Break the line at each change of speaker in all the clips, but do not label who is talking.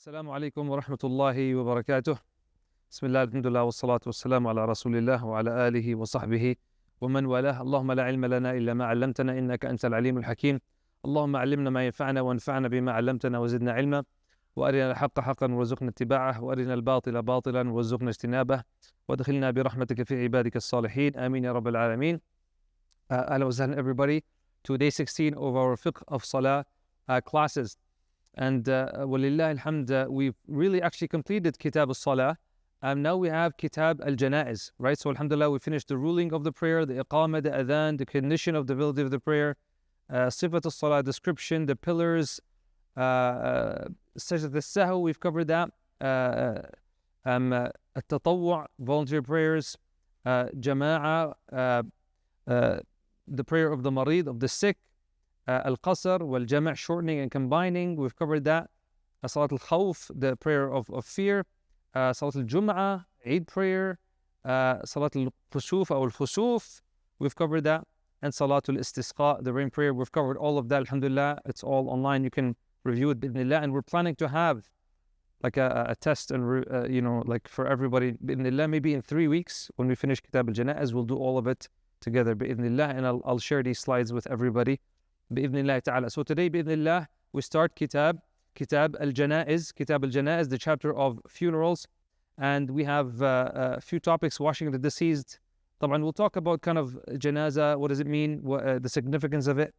السلام عليكم ورحمة الله وبركاته. بسم الله الحمد لله والصلاة والسلام على رسول الله وعلى آله وصحبه ومن والاه. اللهم لا علم لنا إلا ما علمتنا إنك أنت العليم الحكيم. اللهم علمنا ما ينفعنا وانفعنا بما علمتنا وزدنا علما، وأرنا الحق حقا وارزقنا اتباعه، وأرنا الباطل باطلا وارزقنا اجتنابه، وادخلنا برحمتك في عبادك الصالحين آمين يا رب العالمين. أهلا وسهلا everybody to day 16 of our Fiqh of Salah classes. And walillah alhamd, we've really actually completed Kitab al-Salah. Now we have Kitab al-Janaiz, right? So alhamdulillah, we finished the ruling of the prayer, the iqamah, the adhan, the condition of the validity of the prayer, Sifat al-Salah, description, the pillars, Sajdat al-Sahw, we've covered that, At-Tatawwu', voluntary prayers, Jama'a, the prayer of the marid, of the sick, Al-Qasr, wal-Jama', shortening and combining, we've covered that. Salat al-Khawf, the prayer of fear. Salat al-Jum'ah, Eid prayer. Salat al-Khusuf or al-Khusuf, we've covered that. And Salat al-Istisqa, the rain prayer, we've covered all of that, alhamdulillah. It's all online, you can review it, bi'idhnillah. And we're planning to have like a test and, like for everybody, bi'idhnillah, maybe in 3 weeks when we finish Kitab al-Janaiz, we'll do all of it together, bi'idhnillah. And I'll share these slides with everybody, bi'idhnillah ta'ala. So today, bi'idhnillah, we start Kitab al-Janaiz, the chapter of funerals. And we have a few topics, washing the deceased. Taban, we'll talk about kind of janaza, what does it mean, the significance of it.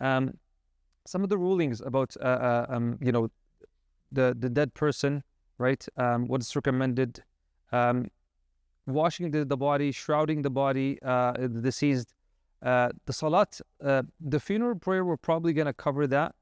Some of the rulings about, the dead person, right? What is recommended. Washing the body, shrouding the body, the deceased. The salat, the funeral prayer, we're probably going to cover that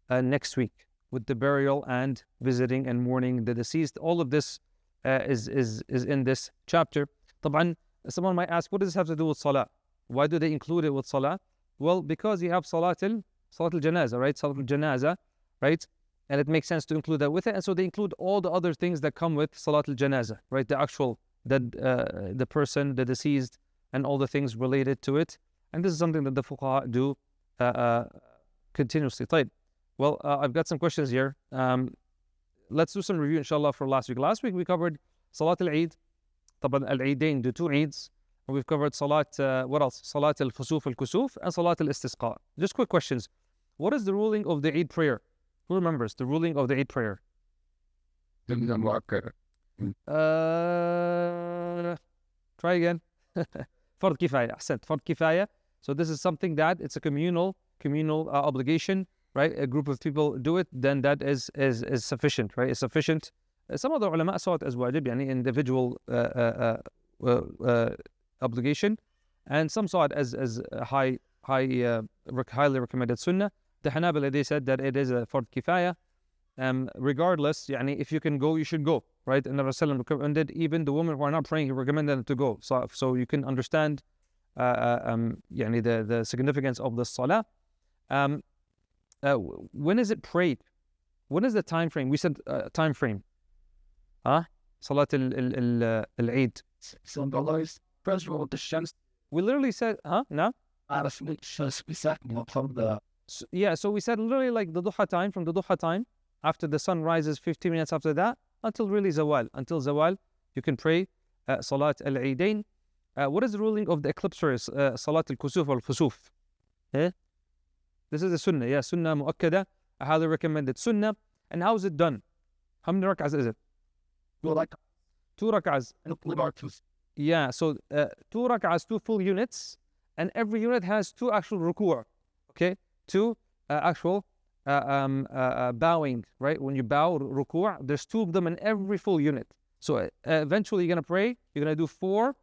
next week with the burial and visiting and mourning the deceased. All of this is in this chapter. Taban, someone might ask, what does this have to do with salah? Why do they include it with salah? Well, because you have salat al-janaza, right? Salat al-janaza, right? And it makes sense to include that with it. And so they include all the other things that come with salat al-janaza, right? The actual, the person, the deceased, and all the things related to it. And this is something that the fuqaha do continuously. Taib. Well, I've got some questions here. Let's do some review, inshallah, for last week. Last week we covered Salat al-Eid, Taban al-Eidain, the 2 Eids. And we've covered Salat, what else? Salat al-Khusuf al-Kusuf and Salat al-Istisqa. Just quick questions. What is the ruling of the Eid prayer? Who remembers the ruling of the Eid prayer? Try again. Fard Kifaya. Fard Kifaya. So this is something that it's a communal obligation, right? A group of people do it, then that is sufficient, right? It's sufficient. Some of the ulama saw it as wajib, yani individual obligation, and some saw it as highly recommended sunnah. The Hanbali, they said that it is a fard kifaya. Regardless, yani if you can go, you should go, right? And the Rasulullah recommended even the women who are not praying, he recommended them to go. So you can understand the significance of the salah. When is it prayed? When is the time frame? We said time frame. Salat al-Eid. We literally said, no? Yeah, so we said literally like the duha time, from the duha time, after the sun rises 15 minutes after that, until really zawal. Until zawal, you can pray Salat al-Eidain. What is the ruling of the eclipse prayers? Salat al-Kusuf al-Khusuf. This is a sunnah, yeah, sunnah mu'akkada, a highly recommended sunnah. And how is it done? How many rak'ahs is it? 2 rak'ahs. Yeah, so 2 rak'ahs, 2 full units, and every unit has 2 actual ruku', okay? 2 actual bowing, right? When you bow, ruku', there's 2 of them in every full unit. So eventually you're going to pray, you're going to do 4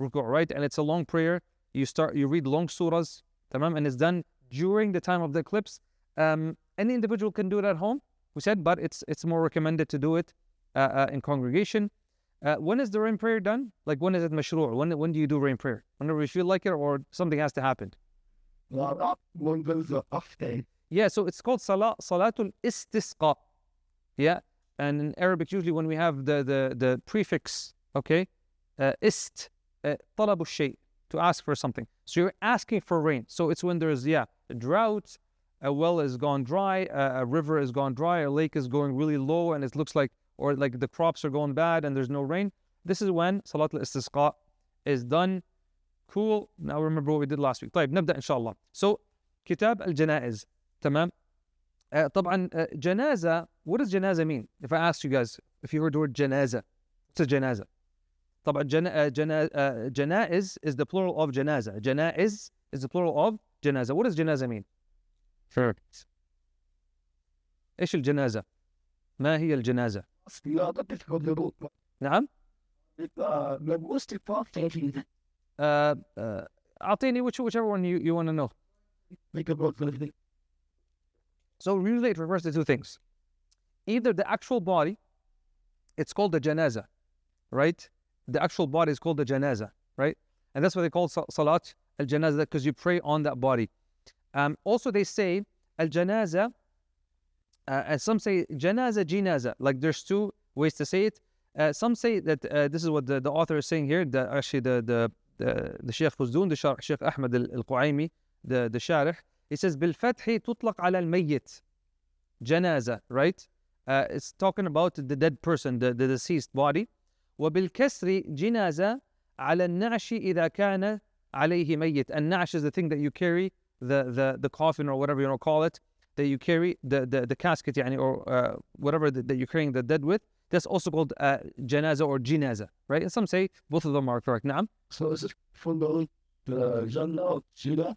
ruku', right? And it's a long prayer. You read long surahs, and it's done during the time of the eclipse. Any individual can do it at home, we said, but it's more recommended to do it in congregation. When is the rain prayer done? Like when is it mashru'? When do you do rain prayer? Whenever you feel like it or something has to happen? Yeah, so it's called Salatul Istisqa. Yeah, and in Arabic usually when we have the prefix, okay, ist, talabu shay, to ask for something. So you're asking for rain. So it's when there's a drought, a well is gone dry, a river is gone dry, a lake is going really low, and it looks like, or like the crops are going bad and there's no rain. This is when Salat al-Istisqa is done. Cool. Now remember what we did last week. طيب نبدأ إن شاء الله. So كتاب الجنائز. تمام. طبعا جنازة. What does جنازة mean? If I asked you guys, if you heard the word جنازة, what's a جنازة? طبعا جنائز is the plural of جنازة. جنائز is the plural of جنازة. What does جنازة mean? Sure. إيش الجنازة؟ ما هي الجنازة؟ نعم؟ أعطيني whichever one you want to know. So usually it refers to two things. Either the actual body, it's called the janaza, right? The actual body is called the janaza, right? And that's what they call salat al-janaza, because you pray on that body. Also they say al-janaza, and some say janaza, jinaza. Like there's two ways to say it. Some say that this is what the author is saying here. Actually, the Sheikh who's doing the sharh, Sheikh Ahmed al-Quaimi, the sharh, he says بالفتح تطلق على الميت جنازة, right? It's talking about the dead person, the deceased body. وبالكسر جنازة على النعش إذا كان عليه ميت. And nash is the thing that you carry, the coffin or whatever you want to call it, that you carry, the casket يعني, or whatever that you're carrying the dead with. That's also called janaza or jinaza, right? And some say both of them are correct. نعم.
So is it from the Jannah or Jina?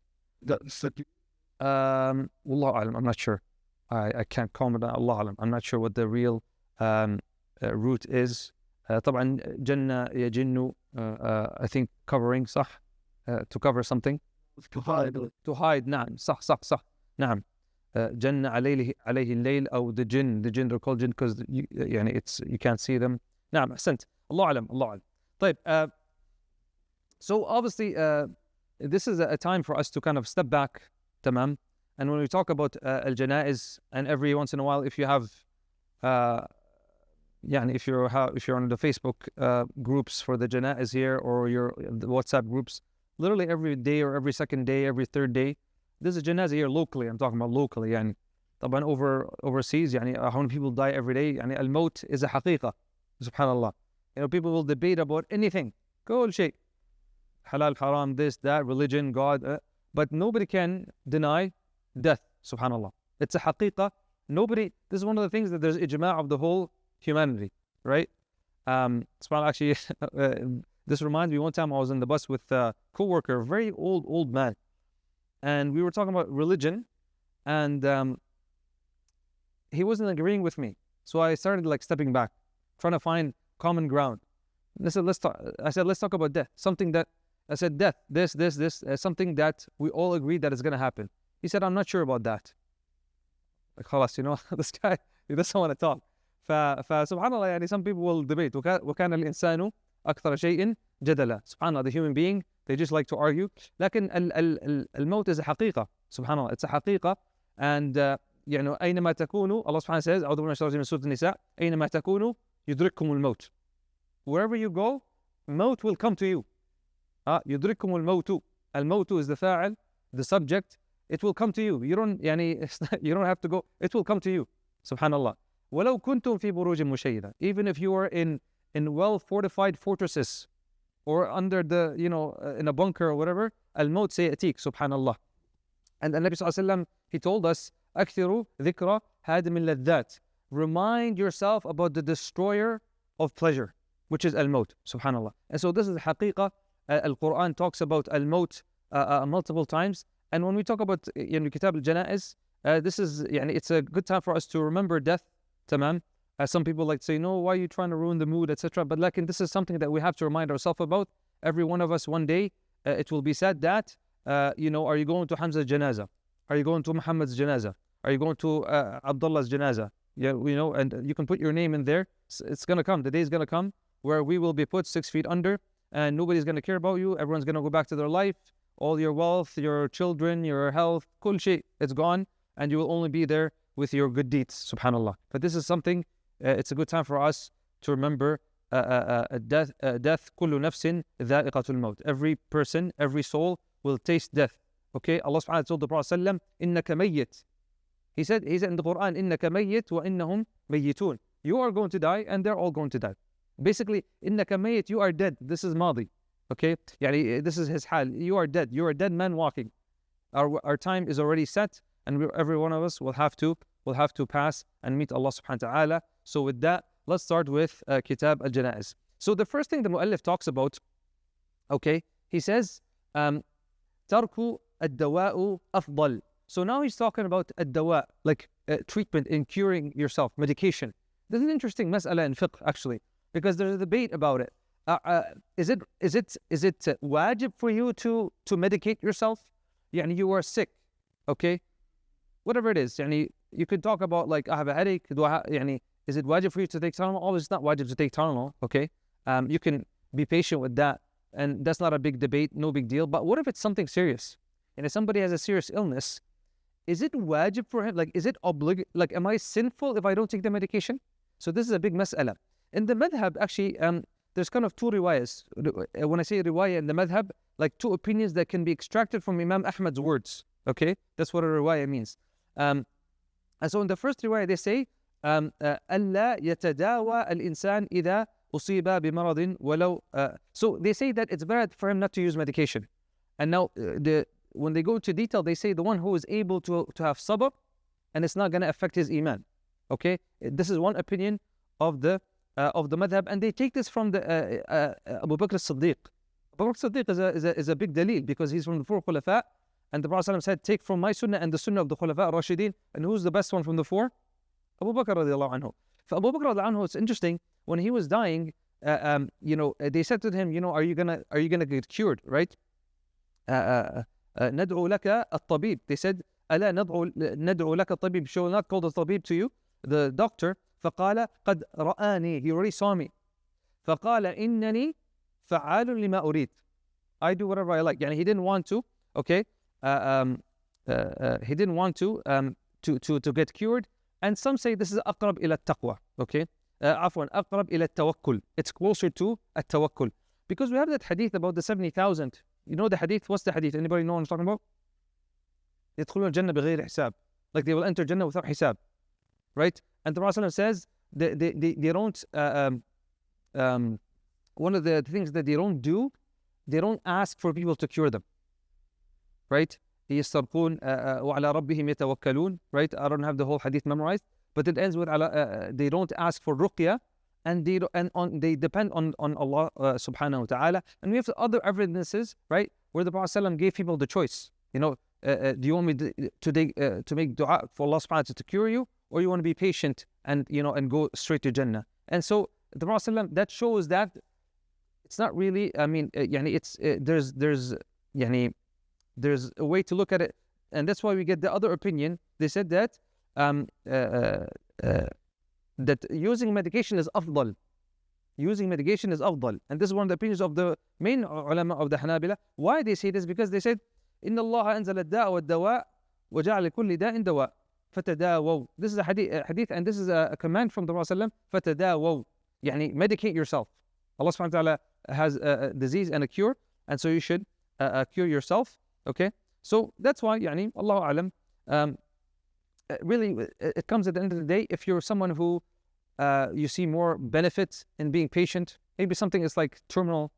Wallahu alam, I'm not sure. I can't comment on Allah alam. I'm not sure what the real root is. طبعا جنة يجن, I think covering, صح? To cover something.
To hide.
To hide, نعم. صح. نعم. جنة عليه الليل, أو the jinn they're called jinn because you can't see them. نعم أحسنت. الله أعلم. طيب, so obviously this is a time for us to kind of step back. تمام. And when we talk about al-janaiz, and every once in a while, if you have if you're on the Facebook groups for the janaiz here, or the WhatsApp groups, literally every day or every second day, every third day, there's a janazah here locally. I'm talking about locally. And طبعا overseas, how many people die every day? Al-maut is a haqiqa. Subhanallah. People will debate about anything. كل شيء. Halal, haram, this, that, religion, God. But nobody can deny death. Subhanallah. It's a haqiqa. This is one of the things that there's ijma' of the whole humanity. Right? SubhanAllah, actually, this reminds me, one time I was in the bus with a co-worker, a very old man. And we were talking about religion, and he wasn't agreeing with me. So I started stepping back, trying to find common ground. And I said, let's talk about death. Something that, I said, death, this, something that we all agree that is going to happen. He said, I'm not sure about that. Like, khalas, this guy, he doesn't want to talk. فسبحان some people will debate. وكان الإنسان أكثر شيء جدلا. SubhanAllah, the human being, they just like to argue. لكن الموت is a حقيقة. SubhanAllah, it's a حقيقة. And أينما تكونوا, Allah subhanahu says, أعوذ بالله من الشيطان الرجيم, سورة النساء, أينما تكونوا يدرككم الموت. Wherever you go, maut will come to you. يدرككم الموت. الموت is the fa'al, the subject. It will come to you. You don't have to go. It will come to you. Subhanallah. ولو كنتم في بروج مشيدة. Even if you are in well fortified fortresses, or under the in a bunker or whatever, الموت سيأتيك. Subhanallah. And the Nabi sallallahu alaihi wasallam, he told us, أكثروا ذكرى هادم اللذات. Remind yourself about the destroyer of pleasure, which is al-maut. Subhanallah. And so this is the haqiqah. Al-Quran talks about al-maut multiple times. And when we talk about kitab al-janaiz, this is it's a good time for us to remember death. Tamam. Some people like to say, no, why are you trying to ruin the mood, etc. But this is something that we have to remind ourselves about. Every one of us, one day, it will be said that, are you going to Hamza's janazah? Are you going to Muhammad's janazah? Are you going to Abdullah's janazah? And you can put your name in there. It's going to come. The day is going to come where we will be put 6 feet under, and nobody's going to care about you. Everyone's going to go back to their life. All your wealth, your children, your health, kul shay, it's gone, and you will only be there with your good deeds. Subhanallah. But this is something, it's a good time for us to remember death. كل نفس ذائقة الموت. Every person, every soul will taste death. Okay, Allah subhanahu wa ta'ala told the Prophet sallam, إِنَّكَ مَيِّت. He said in the Quran, إِنَّكَ مَيِّت وَإِنَّهُمْ مَيِّتُونَ. You are going to die and they're all going to die. Basically, إِنَّكَ مَيِّت, you are dead. This is Madi. Okay, يعني, this is his hal. You are dead. You are a dead man walking. Our time is already set, and every one of us will have to pass and meet Allah subhanahu wa ta'ala. So with that, let's start with Kitab al-Janaiz. So the first thing the Mu'allif talks about, okay, he says, Tarku ad-dawa'u afdal. So now he's talking about ad-dawa, like treatment in curing yourself, medication. This is an interesting mas'ala in fiqh, actually, because there's a debate about it. Is it wajib for you to medicate yourself? Yani you are sick, okay? Whatever it is, yani you could talk about, like, I have a headache. Is it wajib for you to take Tylenol? Always it's not wajib to take Tylenol, okay? You can be patient with that, and that's not a big debate, no big deal. But what if it's something serious? And if somebody has a serious illness, is it wajib for him? Like, is it like, am I sinful if I don't take the medication? So this is a big mas'ala. In the madhab, actually, there's kind of two riwayas. When I say riwayah in the madhab, like two opinions that can be extracted from Imam Ahmad's words, okay? That's what a riwayah means. And so in the first riwayah, they say, أَلَّا يَتَدَاوَى الْإِنسان إِذَا أُصِيبَ بِمَرَضٍ وَلَوْ. So they say that it's better for him not to use medication. And now, when they go into detail, they say the one who is able to have sabr, and it's not going to affect his iman. Okay, this is one opinion of the madhab, and they take this from the Abu Bakr as-Siddiq. Abu Bakr as-Siddiq is a big dalil, because he's from the four khulafa, and the Prophet said, take from my sunnah and the sunnah of the khulafa ar-Rashidin. And who's the best one from the four? Abu Bakr radiallahu anhu. For Abu Bakr radiallahu anhu, it's interesting, when he was dying, they said to him, are you gonna get cured, right? ندعو لك الطبيب. They said, ألا ندعو لك الطبيب. Shall we not call the tabib to you, the doctor? فقال قد رآني. He already saw me. فقال إنني فعال لما أريد. I do whatever I like. يعني he didn't want to, okay? He didn't want to get cured. And some say this is أقرب إلى التقوى, okay? عفوا أقرب إلى التوكل. It's closer to التوكل. Because we have that hadith about the 70,000. You know the hadith? What's the hadith? Anybody know what I'm talking about? يدخلون الجنة بغير حساب. Like, they will enter Jannah without hisab, right? And the Prophet says they don't. One of the things that they don't do, they don't ask for people to cure them, right? يسترقون وعلى ربهم يتوكلون, right? I don't have the whole hadith memorized, but it ends with they don't ask for ruqya, and they depend on Allah subhanahu wa ta'ala. And we have other evidences, right, where the Prophet ﷺ gave people the choice. Do you want me to make dua for Allah subhanahu wa ta'ala to cure you, or you want to be patient and go straight to Jannah? And so the Prophet ﷺ, that shows that it's not really, there's a way to look at it, and that's why we get the other opinion. They said that that using medication is afdal. Using medication is afdal. And this is one of the opinions of the main ulama of the Hanabila. Why they say this? Because they said, إِنَّ اللَّهَ أَنزَلَ الدَّاءَ وَالدَّوَاءَ وَجَعَلَ لِكُلِّ دَاءٍ دَوَاء فَتَدَاوَوْا. This is a hadith, and this is a command from the Prophet فَتَدَاوَوْا. يعني medicate yourself. Allah subhanahu wa ta'ala has a disease and a cure, and so you should cure yourself. Okay? So that's why, Allahu A'lam, really, it comes at the end of the day, if you're someone who you see more benefits in being patient, maybe something is like terminal,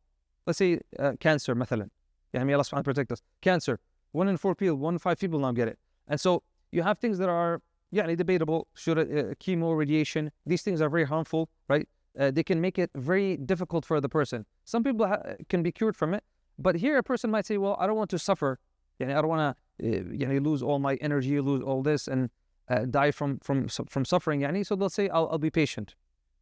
let's say cancer, مثلا. May Allah subhanahu wa ta'ala protect us. Cancer, 1 in 4 people, 1 in 5 people now get it. And so you have things that are debatable. Should chemo, radiation, these things are very harmful, right? They can make it very difficult for the person. Some people can be cured from it, but here a person might say, well, I don't want to suffer. I don't want to lose all my energy, lose all this, and die from suffering. So they'll say, I'll be patient,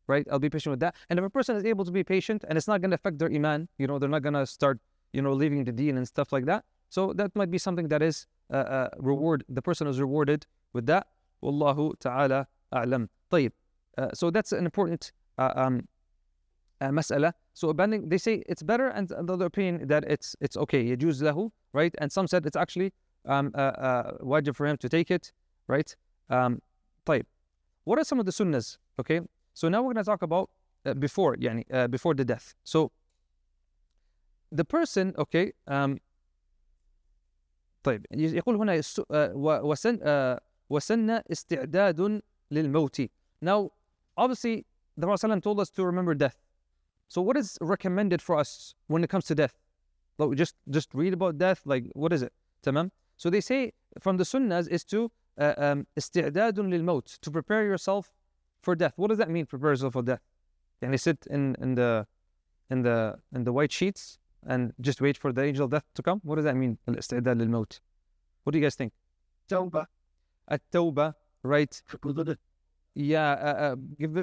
right? I'll be patient with that. And if a person is able to be patient and it's not going to affect their iman, they're not going to start, leaving the deen and stuff like that. So that might be something that is reward. The person is rewarded with that. Wallahu ta'ala a'lam. طيب. So that's an important mas'ala. So abandoning, they say it's better, and another opinion that it's okay. يجوز له, right? And some said it's actually wajib for him to take it, right? طيب. What are some of the sunnahs? Okay. So now we're going to talk about before the death. So the person, okay, طيب, طيب يقول هنا وسن استعداد للموت. Now, obviously, the Prophet told us to remember death. So what is recommended for us when it comes to death? Like just read about death, like what is it? Tamam? So they say from the sunnahs is to استعداد للموت, to prepare yourself for death. What does that mean, prepare yourself for death? Yani sit in the white sheets and just wait for the angel of death to come? What does that mean? الاستعداد للموت. What do you guys think?
Tawbah.
At-tawbah, right? Yeah,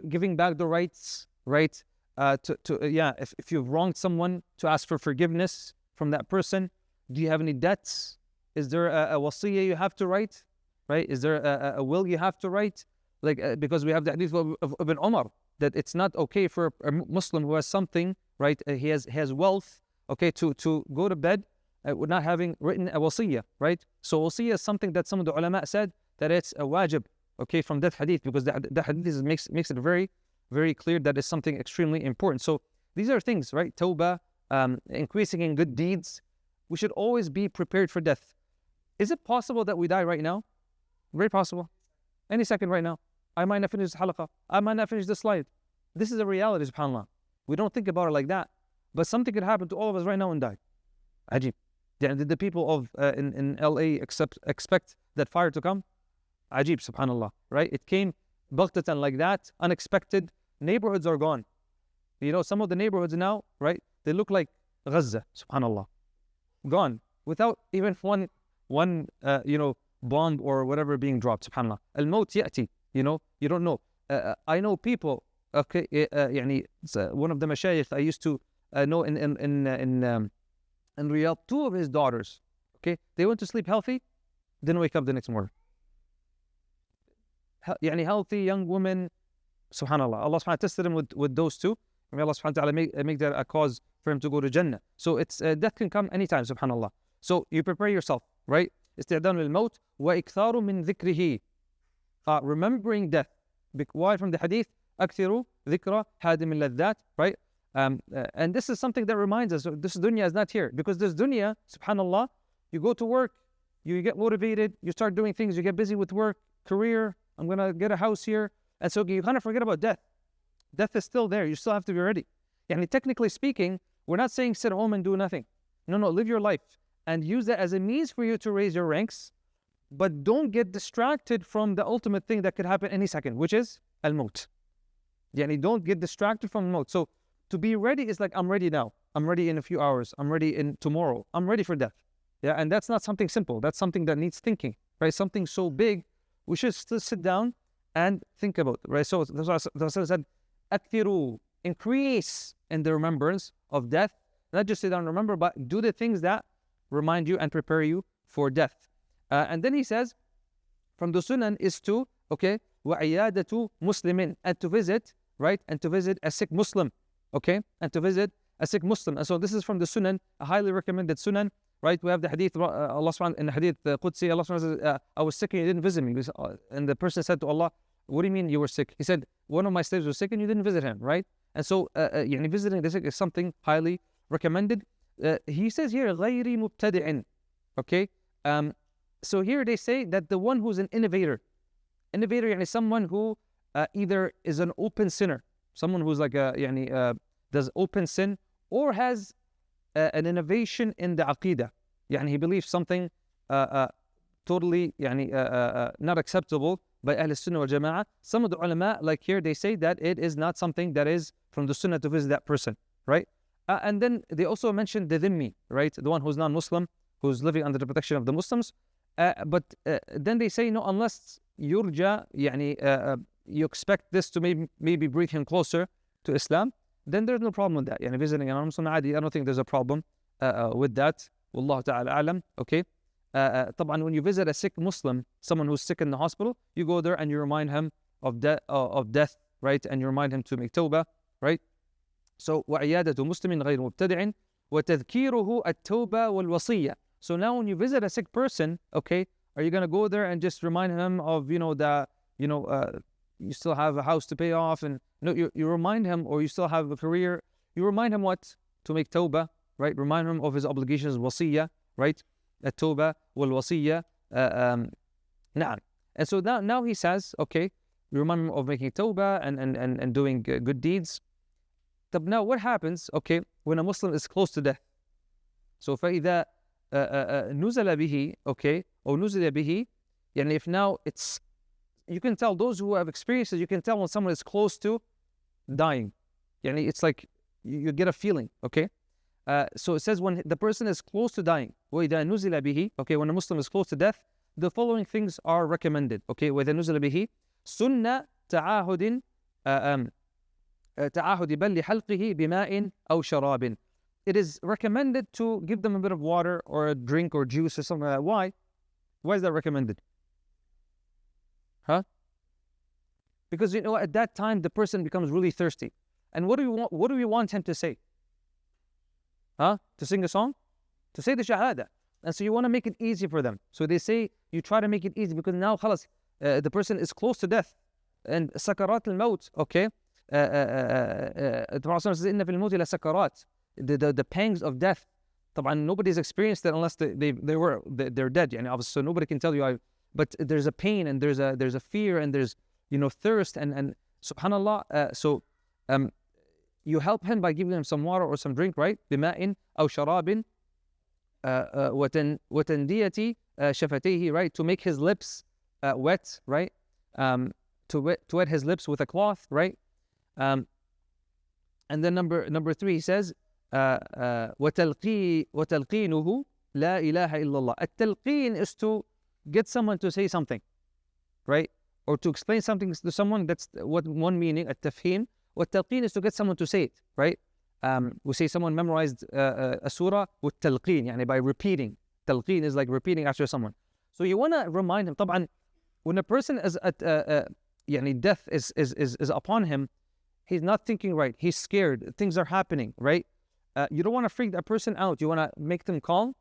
giving back the rights, right? If you've wronged someone, to ask for forgiveness from that person. Do you have any debts? Is there a wasiyah you have to write, right? Is there a will you have to write? Like because we have the hadith of Ibn Umar that it's not okay for a Muslim who has something, right? He has wealth, okay, to go to bed with not having written a wasiyah, right? So wasiyah is something that some of the ulama said that it's a wajib, okay, from that hadith, because the hadith makes it very, very clear that it's something extremely important. So these are things, right? Tawbah, increasing in good deeds. We should always be prepared for death. Is it possible that we die right now? Very possible. Any second right now. I might not finish this halaqa. I might not finish this slide. This is a reality, subhanAllah. We don't think about it like that. But something could happen to all of us right now and die. Ajib. Did the people of in LA expect that fire to come? Ajib, subhanAllah. Right? It came baghtatan like that, unexpected. Neighborhoods are gone. You know, some of the neighborhoods now, right? They look like Gaza, subhanAllah. Gone. Without even one bomb or whatever being dropped, subhanAllah. Al-maut ya'ti, you don't know. I know people, okay, one of the mashayikh I used to know in Riyadh, two of his daughters, okay, they went to sleep healthy, didn't wake up the next morning. Healthy young women, subhanAllah. Allah subhanahu wa ta'ala tested him with those two. May Allah subhanahu wa ta'ala make that a cause for him to go to Jannah. So it's death can come anytime, subhanAllah. So you prepare yourself, right? استعداد للموت وإكثار من ذكره. Remembering death. Why from the hadith? أكثروا ذكر هادم اللذات, right? And this is something that reminds us, this dunya is not here. Because this dunya, subhanAllah, you go to work, you get motivated, you start doing things, you get busy with work, career, I'm going to get a house here. And so you kind of forget about death. Death is still there. You still have to be ready. Technically speaking, we're not saying sit home and do nothing. No, live your life and use that as a means for you to raise your ranks. But don't get distracted from the ultimate thing that could happen any second, which is al-maut. Don't get distracted from maut. So to be ready is like, I'm ready now. I'm ready in a few hours. I'm ready in tomorrow. I'm ready for death. Yeah, and that's not something simple. That's something that needs thinking, right? Something so big, we should still sit down and think about it, right? So the Rasul said, "Akthiru," increase in the remembrance of death. Not just sit down and remember, but do the things that remind you and prepare you for death. And then he says, from the sunan is to, okay, وَعِيَادَةُ مُسْلِمٍ, and to visit, right? And to visit a sick Muslim, okay? And to visit a sick Muslim. And so this is from the sunan, a highly recommended sunan, right? We have the hadith, Allah subhanahu in the hadith Qudsi, Allah subhanahu says, I was sick and you didn't visit me. And the person said to Allah, what do you mean you were sick? He said, one of my slaves was sick and you didn't visit him, right? And so visiting the sick is something highly recommended. He says here, غَيْرِ مُبْتَدِعٍ, okay? So here they say that the one who's an innovator someone who either is an open sinner, someone who's like does open sin, or has an innovation in the aqidah. He believes something totally not acceptable by Ahl Sunnah wal Jama'ah. Some of the ulama, like here, they say that it is not something that is from the Sunnah to visit that person, right? And then they also mentioned the dhimmi, right? The one who's non-Muslim, who's living under the protection of the Muslims. But then they say, no, unless yurja, you expect this to maybe bring him closer to Islam, then there's no problem with that. Visiting an Muslim, I don't think there's a problem with that. Wallahu ta'ala a'lam, okay? طبعا when you visit a sick Muslim, someone who's sick in the hospital, you go there and you remind him of death, right? And you remind him to make tawbah, right? So وَعِيَادَةُ مُسْلِمٍ غَيْرِ مُبْتَدِعٍ وَتَذْكِيرُهُ التَّوْبَةِ وَالْوَصِيَّةِ. So now when you visit a sick person, okay, are you going to go there and just remind him of, you still have a house to pay off, and you remind him, or you still have a career, you remind him what? To make tawbah, right? Remind him of his obligations, wasiyah, right? التوبة والوصية. نعم. And so now he says, okay, we remind him of making tawbah and doing good deeds. But now what happens, okay, when a Muslim is close to death? So فإذا نزل به, okay, or نزل به, يعني if now it's, you can tell, those who have experienced it, you can tell when someone is close to dying. يعني it's like you get a feeling, okay? So it says when the person is close to dying, وإذا نزل به, okay, when a Muslim is close to death, the following things are recommended, okay? وإذا نزل به سنة تعاهد تعاهد بل حلقه بماء أو شراب. It is recommended to give them a bit of water or a drink or juice or something like that. Why? Why is that recommended? Huh? Because, you know, at that time the person becomes really thirsty. And what do we want him to say? Huh? To sing a song? To say the shahada. And so you want to make it easy for them. So they say, you try to make it easy because now خلاص, the person is close to death. And سكرات الموت, okay? The Prophet says, إن في الموت لسكرات. The pangs of death. طبعا nobody's experienced that unless they're dead. يعني obviously, so nobody can tell you. But there's a pain and there's a fear and there's, you know, thirst and subhanallah. So you help him by giving him some water or some drink, right? بماء أو شراب وتندية شفتيه, right? To make his lips wet, right? To wet his lips with a cloth, right? And then number 3, he says وتلقينه لا إله إلا الله. التلقين is to get someone to say something, right? Or to explain something to someone. That's what one meaning, التفهيم. والتلقين is to get someone to say it, right? We say someone memorized a surah with talqeen, يعني by repeating. Talqeen is like repeating after someone. So you want to remind him. طبعا when a person is at يعني death is upon him, he's not thinking right. He's scared. Things are happening, right? You don't want to freak that person out. You want to make them calm,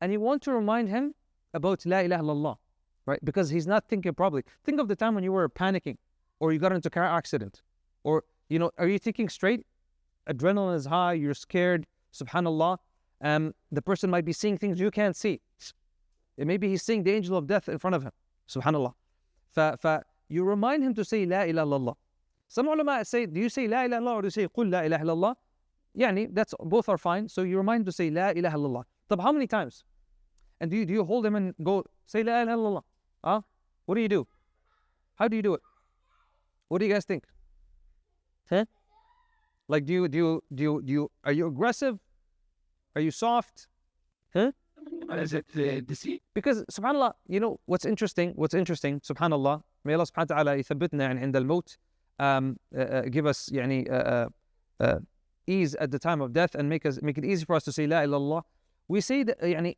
and you want to remind him about La ilaha illallah, right? Because he's not thinking properly. Think of the time when you were panicking, or you got into a car accident, or, you know, are you thinking straight? Adrenaline is high, you're scared, subhanallah. The person might be seeing things you can't see. Maybe he's seeing the angel of death in front of him, subhanallah. You remind him to say La ilaha illallah. Some ulama say, do you say La ilaha illallah or do you say Qul La ilaha illallah? Yani, both are fine. So you remind him to say La ilaha illallah. But how many times? And do you hold him and go, say La ilaha illallah? Huh? What do you do? How do you do it? What do you guys think? Huh? Like, are you aggressive? Are you soft? Huh? Because subhanallah, you know what's interesting, subhanallah, may Allah subhanahu wa ta'ala يثبتنا عند الموت, give us يعني ease at the time of death and make it easy for us to say La ilaha illallah. We say that يعني,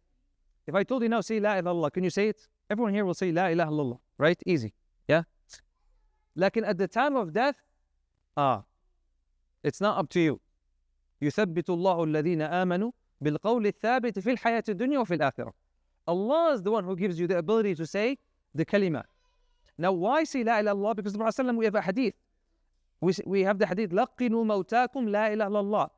if I told you now say La ilaha illallah, can you say it? Everyone here will say La ilaha illallah, right? Easy, yeah? Like at the time of death, it's not up to you. يثبت الله الذين آمنوا بالقول الثابت في الحياة الدنيا وفي الآخرة. Allah is the one who gives you the ability to say the kalima. Now, why say La ilaha illallah? Because the Prophet ﷺ, we have a hadith. We have the hadith, لَقِّنُوا مَوْتَاكُمْ لَا إِلَهَ إِلَّا اللَّهِ.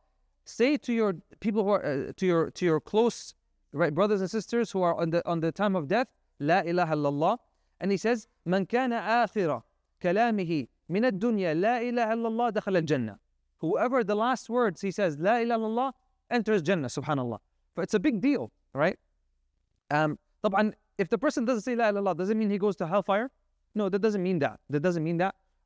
Say to your people who are to your close, right, brothers and sisters who are on the time of death, La ilaha illallah. And he says, من كان آخر كلامه من الدنيا لا إله إلا الله دخل الجنة. Whoever the last words he says La ilaha illallah enters Jannah, subhanallah. But it's a big deal, right? طبعا, if the person doesn't say La ilaha illallah, does it mean he goes to hellfire? No, that doesn't mean that.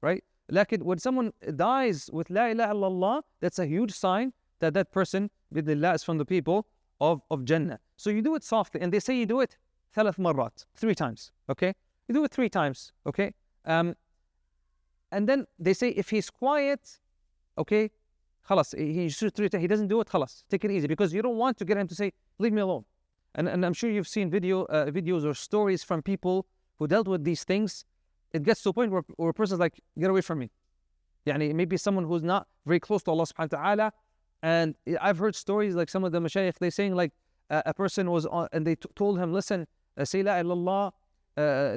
Right? Like when someone dies with La ilaha illallah, that's a huge sign that that person, bidillah, is from the people of Jannah. So you do it softly, and they say you do it ثلاث مرات, 3 times, okay? You do it 3 times, okay? And then they say if he's quiet, okay, خلاص, he doesn't do it, خلاص, take it easy, because you don't want to get him to say, leave me alone. And I'm sure you've seen videos or stories from people who dealt with these things. It gets to a point where a person's like, get away from me. Yani maybe someone who's not very close to Allah subhanahu wa ta'ala. And I've heard stories like some of the mashayikh, they're saying like a person was on, and they told him, listen, say la ilallah.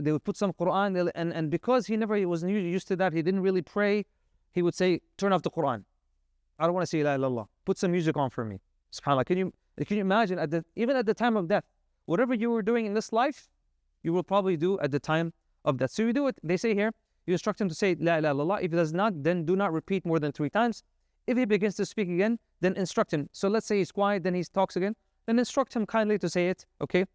They would put some Quran, and because he was used to that, he didn't really pray, he would say, turn off the Quran. I don't want to say la ilallah. Put some music on for me. SubhanAllah. Can you imagine, even at the time of death, whatever you were doing in this life, you will probably do at the time of death. So you do it, they say here, you instruct him to say La ilaha illallah. If he does not, then do not repeat more than 3 times. If he begins to speak again, then instruct him. So let's say he's quiet, then he talks again, then instruct him kindly to say it, okay?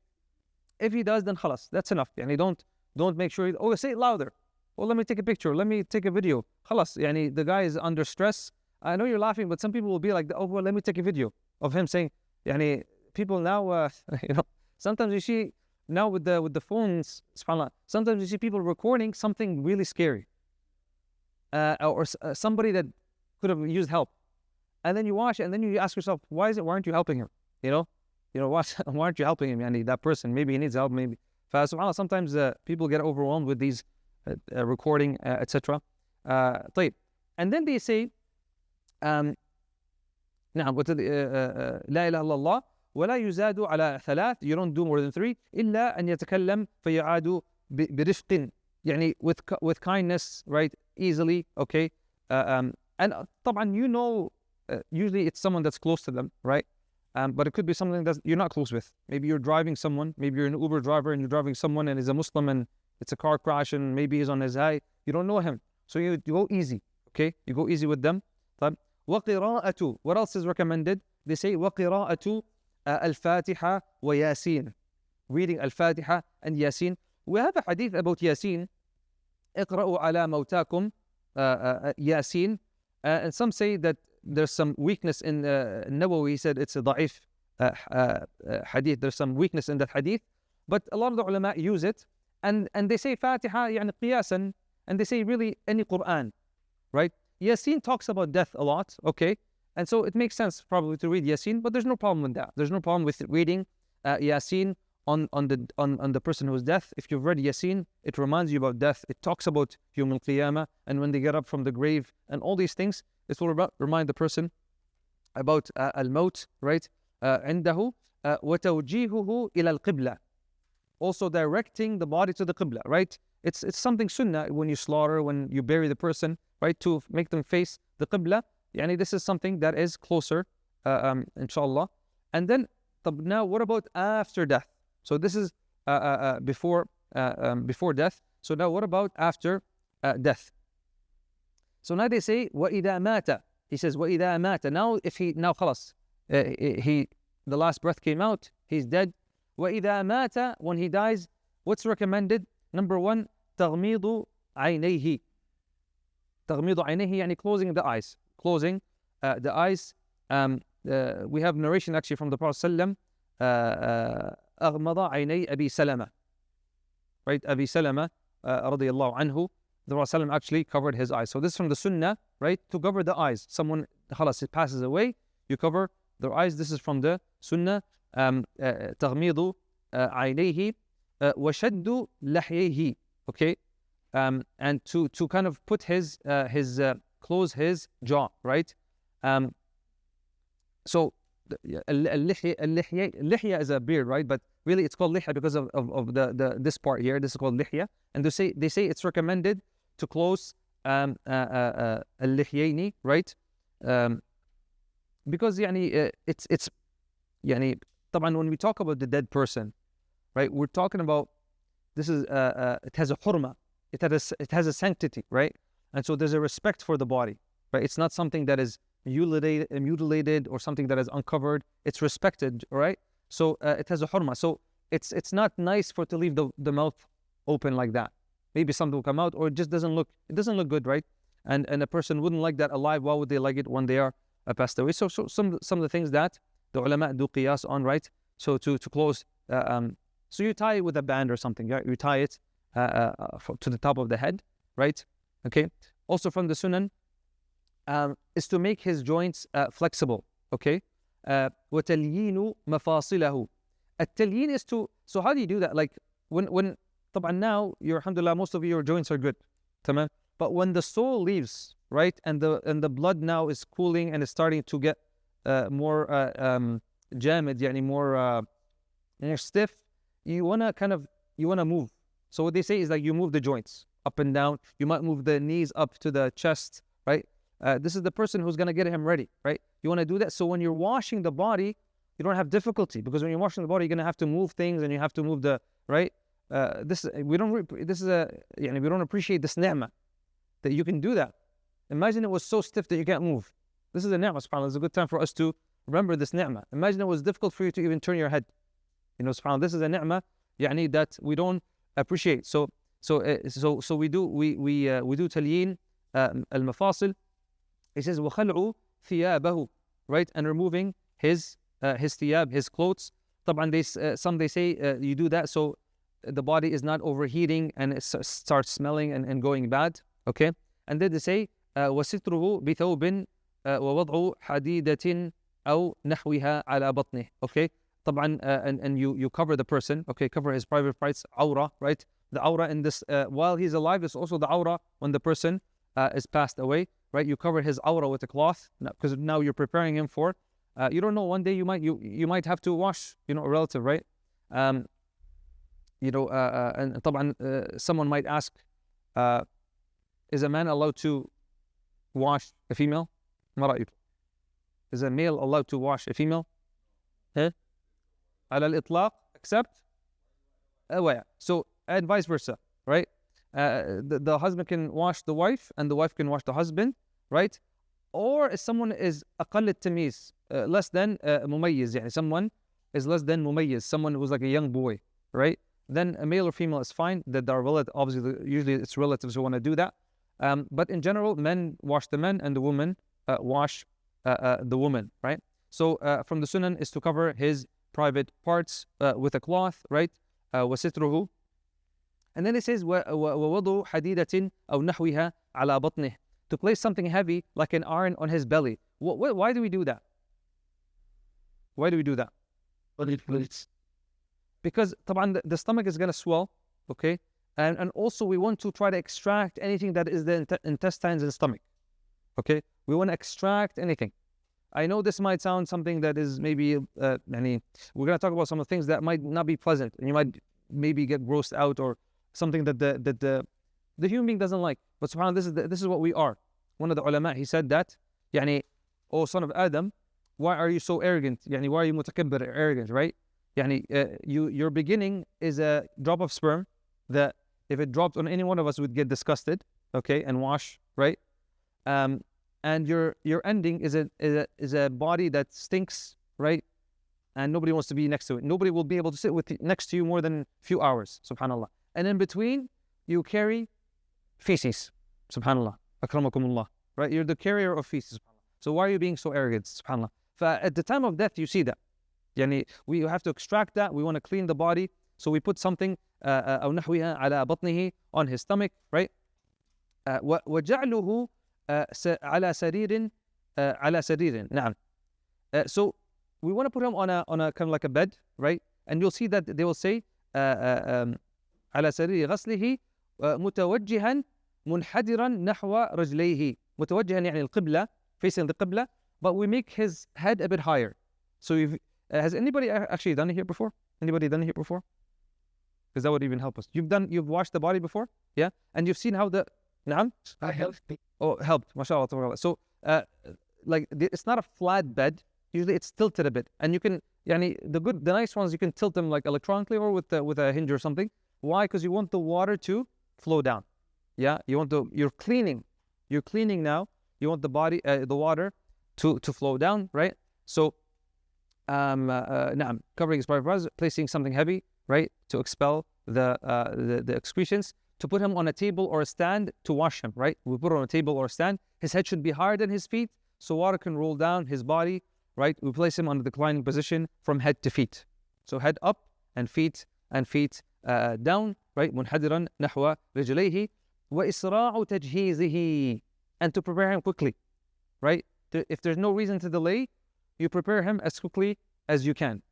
If he does, then khalas, that's enough. Yani don't make sure, say it louder. Well, let me take a picture, let me take a video. Khalas, yani the guy is under stress. I know you're laughing, but some people will be like, oh, well, let me take a video of him saying, yani people now, sometimes you see, now with the phones, subhanAllah, sometimes you see people recording something really scary. Or somebody that could have used help. And then you watch it, and then you ask yourself, why aren't you helping him? Why aren't you helping him? Yani that person, maybe he needs help, maybe. SubhanAllah, sometimes people get overwhelmed with these recording, etc. طيب. And then they say, نعم لا إله إلا الله ولا يزاد على 3. You don't do more than 3 إلا أن يتكلم فيعاد برفق, يعني with kindness, right? Easily, okay? And طبعا usually it's someone that's close to them, right? But it could be something that you're not close with. Maybe you're driving someone, maybe you're an Uber driver and you're driving someone and he's a Muslim and it's a car crash and maybe he's on his high. You don't know him. So you go easy, okay? You go easy with them. وقراءة, what else is recommended? They say وقراءة الفاتحة وياسين. Reading Al-Fatiha and Yasin. We have a hadith about Yasin. اقرأوا على موتاكم Yasin. And some say that there's some weakness in Nawawi said it's a da'if hadith. There's some weakness in that hadith. But a lot of the ulama use it. And they say Fatiha يعني قياسا. And they say really any Quran, right? Yasin talks about death a lot, okay? And so it makes sense probably to read Yasin, but there's no problem with that. There's no problem with reading Yasin on the person who's death. If you've read Yasin, it reminds you about death. It talks about Yawm al-Qiyamah and when they get up from the grave and all these things. It will remind the person about al-maut, right? عنده وتوجيهه إلى القبلة. Also directing the body to the qibla, right? It's something sunnah when you slaughter, when you bury the person, right? To make them face the qibla. Yani this is something that is closer, inshallah. And then, now what about after death? So this is before death. So now what about after death? So now they say, وَإِذَا مَاتَ. He says, وَإِذَا مَاتَ. Now خلاص, the last breath came out, he's dead. وَإِذَا مَاتَ. When he dies, what's recommended? Number 1, تغميض عينيه. تغميض عينيه يعني closing the eyes. Closing the eyes. We have narration actually from the Prophet ﷺ. أغمض عيني أبي سلمة. Right? Abi Salama رضي الله عنه. The Prophet ﷺ actually covered his eyes. So this is from the sunnah, right? To cover the eyes. Someone, خلاص, it passes away, you cover their eyes. This is from the sunnah. تغميض عينيه وشد لحيه. Okay? And to kind of put his close his jaw, right? So اللحية is a beard, right? But really it's called lihya because of this part here. This is called lihya. And they say it's recommended to close اللحيين, right? Because it's طبعا when we talk about the dead person, right? We're talking about this is it has a hurma, it has a sanctity, right? And so there's a respect for the body, right? It's not something that is mutilated or something that is uncovered. It's respected, right? So it has a hurma. So it's not nice to leave the mouth open like that. Maybe something will come out, or it just doesn't look good, right? And a person wouldn't like that alive. Why would they like it when they are passed away? So some of the things that the ulama do qiyas on, right? So to close, so you tie it with a band or something, right? You tie it to the top of the head, right? Okay. Also from the sunan is to make his joints flexible, okay? وَتَلْيِينُ مَفَاصِلَهُ. التليين is to, so how do you do that? Like when طبعا now, alhamdulillah, most of your joints are good, تمام? But when the soul leaves, right, and the blood now is cooling and it's starting to get more jamid, يعني more stiff, you wanna move. So what they say is like you move the joints up and down. You might move the knees up to the chest, right? This is the person who's gonna get him ready, right? You wanna do that. So when you're washing the body, you don't have difficulty, because when you're washing the body, you're going to have to move things and you have to move the, right? We don't appreciate this ni'mah that you can do that. Imagine it was so stiff that you can't move. This is a ni'mah, subhanAllah. It's a good time for us to remember this ni'mah. Imagine it was difficult for you to even turn your head. SubhanAllah, this is a ni'mah that we don't appreciate. So we do talyin al-mafasil. He says وَخَلْعُ ثِيَابَهُ, right? And removing his thiyab, his clothes. Some they say you do that so the body is not overheating and it starts smelling and going bad. Okay? And then they say وَسِتْرُهُ بِثَوْبٍ وَوَضْعُ حَدِيدَةٍ أو نحوها على بطنه. Okay? And you cover the person, okay, cover his private parts, awra, right? The awra in this, while he's alive, is also the awra when the person is passed away, right? You cover his awra with a cloth, because now you're preparing him for, you don't know, one day you might have to wash, a relative, right? And someone might ask, is a man allowed to wash a female? ما رأيك? Is a male allowed to wash a female? على الإطلاق, except so, and vice versa, right? The husband can wash the wife and the wife can wash the husband, right? Or if someone is أقل التمييز, less than مميز, يعني someone is less than مميز, someone who's like a young boy, right? Then a male or female is fine, that are relative, obviously usually it's relatives who want to do that. But in general, men wash the men and the women wash the woman, right? So from the sunan is to cover his private parts with a cloth, right? وستره. And then it says ووضع حديدة أو نحوها على بطنه, to place something heavy like an iron on his belly. Why do we do that? Why do we do that? Because the stomach is going to swell, okay? And also we want to try to extract anything that is the intestines and stomach, okay? We want to extract anything. I know this might sound something that is maybe, we're going to talk about some of the things that might not be pleasant, and you might maybe get grossed out, or something that the human being doesn't like. But subhanAllah, this is what we are. One of the ulama, he said that, oh son of Adam, why are you so arrogant? Why are you mutakabbir, arrogant, right? Your beginning is a drop of sperm that if it dropped on any one of us, would get disgusted, okay, and wash, right? And your ending is a body that stinks, right? And nobody wants to be next to it. Nobody will be able to sit next to you more than a few hours, subhanAllah. And in between, you carry feces, subhanAllah, akramakumullah, right? You're the carrier of feces, subhanAllah. So why are you being so arrogant, subhanAllah? At the time of death, you see that. We have to extract that. We want to clean the body. So we put something, أو نحوها على بطنه, on his stomach, right? وجعله على سرير نعم. So we want to put him on a kind of like a bed, right? And you'll see that they will say على سرير غسله متوجها منحدرا نحو رجليه. متوجها يعني القبلة, facing the qibla, but we make his head a bit higher. So has anybody actually done it here before? Anybody done it here before? Because that would even help us. You've washed the body before, yeah, and you've seen how the نعم.
I helped.
Oh, helped, mashallah. So it's not a flat bed. Usually it's tilted a bit, and you can, the nice ones, you can tilt them like electronically or with a hinge or something. Why? Because you want the water to flow down. Yeah, you're cleaning now. You want the water to flow down, right? So, covering his private parts, placing something heavy, right, to expel the excretions. To put him on a table or a stand to wash him, right? We put him on a table or a stand. His head should be higher than his feet, so water can roll down his body, right? We place him on a declining position from head to feet. So head up and feet down, right? منحدرا نحو رجليه وإسراع تجهيزه, and to prepare him quickly, right? If there's no reason to delay, you prepare him as quickly as you can.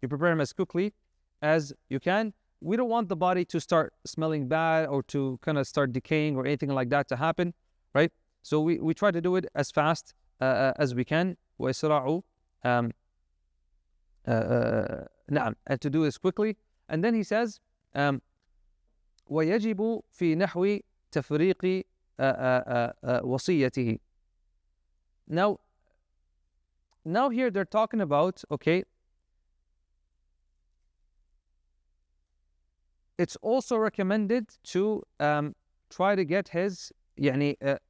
We don't want the body to start smelling bad or to kind of start decaying or anything like that to happen, right? So we try to do it as fast as we can. وإسراع نعم, and to do this quickly. And then he says ويجب في نحو تفريق وصيته. Now here they're talking about, okay, it's also recommended to try to get his